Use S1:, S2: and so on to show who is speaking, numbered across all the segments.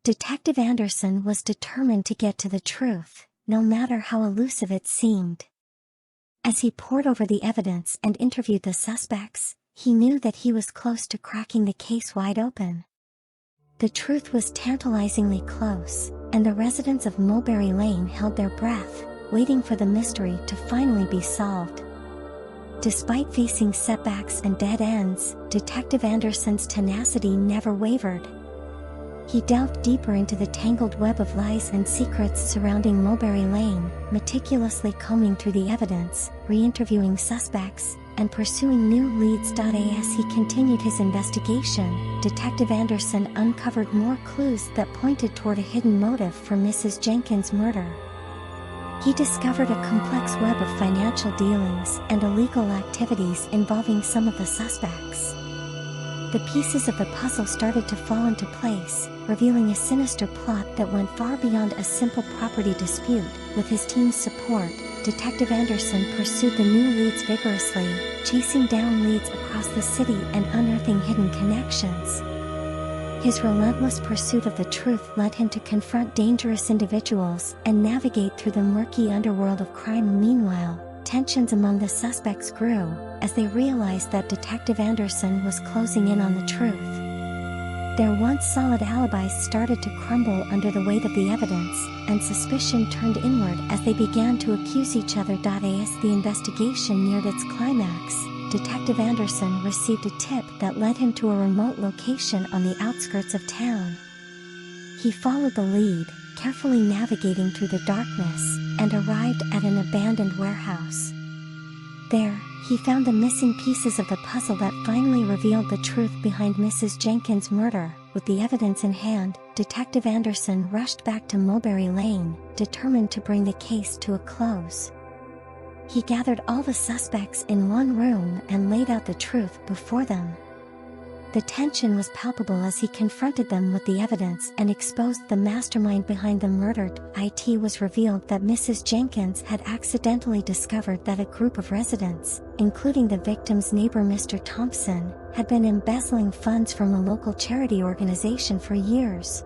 S1: Detective Anderson was determined to get to the truth, no matter how elusive it seemed. As he pored over the evidence and interviewed the suspects, he knew that he was close to cracking the case wide open. The truth was tantalizingly close, and the residents of Mulberry Lane held their breath, waiting for the mystery to finally be solved. Despite facing setbacks and dead ends, Detective Anderson's tenacity never wavered. He delved deeper into the tangled web of lies and secrets surrounding Mulberry Lane, meticulously combing through the evidence, re-interviewing suspects, and pursuing new leads. As he continued his investigation, Detective Anderson uncovered more clues that pointed toward a hidden motive for Mrs. Jenkins' murder. He discovered a complex web of financial dealings and illegal activities involving some of the suspects. The pieces of the puzzle started to fall into place, revealing a sinister plot that went far beyond a simple property dispute. With his team's support, Detective Anderson pursued the new leads vigorously, chasing down leads across the city and unearthing hidden connections. His relentless pursuit of the truth led him to confront dangerous individuals and navigate through the murky underworld of crime. Meanwhile, tensions among the suspects grew, as they realized that Detective Anderson was closing in on the truth. Their once solid alibis started to crumble under the weight of the evidence, and suspicion turned inward as they began to accuse each other. As the investigation neared its climax, Detective Anderson received a tip that led him to a remote location on the outskirts of town. He followed the lead, carefully navigating through the darkness, and arrived at an abandoned warehouse. There, he found the missing pieces of the puzzle that finally revealed the truth behind Mrs. Jenkins' murder. With the evidence in hand, Detective Anderson rushed back to Mulberry Lane, determined to bring the case to a close. He gathered all the suspects in one room and laid out the truth before them. The tension was palpable as he confronted them with the evidence and exposed the mastermind behind the murder. It was revealed that Mrs. Jenkins had accidentally discovered that a group of residents, including the victim's neighbor Mr. Thompson, had been embezzling funds from a local charity organization for years.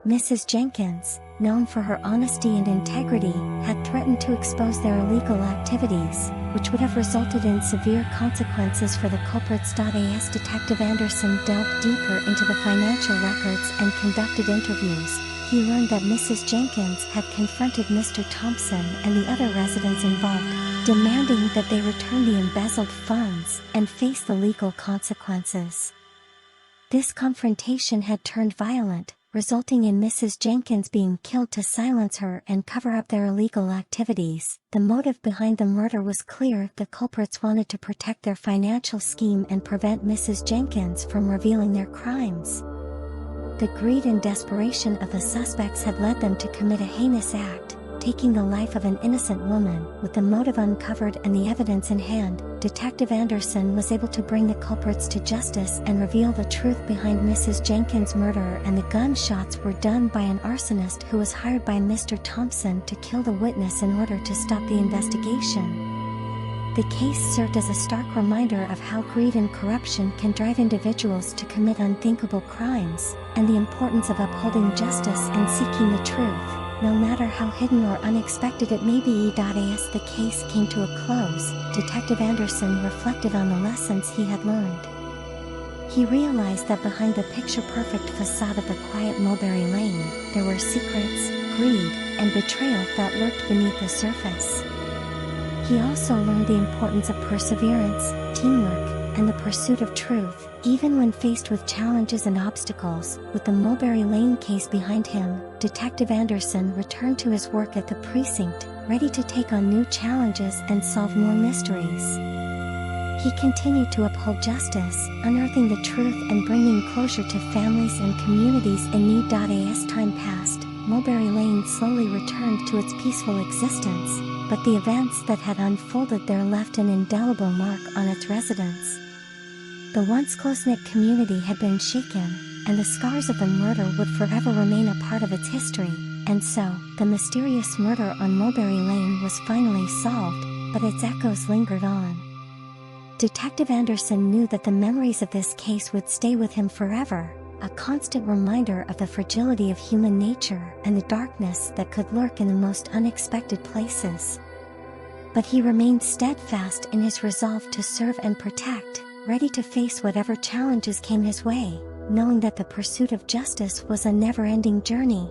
S1: Mrs. Jenkins, known for her honesty and integrity, had threatened to expose their illegal activities, which would have resulted in severe consequences for the culprits. As Detective Anderson delved deeper into the financial records and conducted interviews, he learned that Mrs. Jenkins had confronted Mr. Thompson and the other residents involved, demanding that they return the embezzled funds and face the legal consequences. This confrontation had turned violent, resulting in Mrs. Jenkins being killed to silence her and cover up their illegal activities. The motive behind the murder was clear: the culprits wanted to protect their financial scheme and prevent Mrs. Jenkins from revealing their crimes. The greed and desperation of the suspects had led them to commit a heinous act, taking the life of an innocent woman. With the motive uncovered and the evidence in hand, Detective Anderson was able to bring the culprits to justice and reveal the truth behind Mrs. Jenkins' murder. And the gunshots were done by an arsonist who was hired by Mr. Thompson to kill the witness in order to stop the investigation. The case served as a stark reminder of how greed and corruption can drive individuals to commit unthinkable crimes, and the importance of upholding justice and seeking the truth, no matter how hidden or unexpected it may be. As the case came to a close, Detective Anderson reflected on the lessons he had learned. He realized that behind the picture-perfect facade of the quiet Mulberry Lane, there were secrets, greed, and betrayal that lurked beneath the surface. He also learned the importance of perseverance, teamwork, and the pursuit of truth, even when faced with challenges and obstacles. With the Mulberry Lane case behind him, Detective Anderson returned to his work at the precinct, ready to take on new challenges and solve more mysteries. He continued to uphold justice, unearthing the truth and bringing closure to families and communities in need. As time passed, Mulberry Lane slowly returned to its peaceful existence, but the events that had unfolded there left an indelible mark on its residents. The once close-knit community had been shaken, and the scars of the murder would forever remain a part of its history. And so, the mysterious murder on Mulberry Lane was finally solved, but its echoes lingered on. Detective Anderson knew that the memories of this case would stay with him forever, a constant reminder of the fragility of human nature and the darkness that could lurk in the most unexpected places. But he remained steadfast in his resolve to serve and protect, ready to face whatever challenges came his way, knowing that the pursuit of justice was a never-ending journey.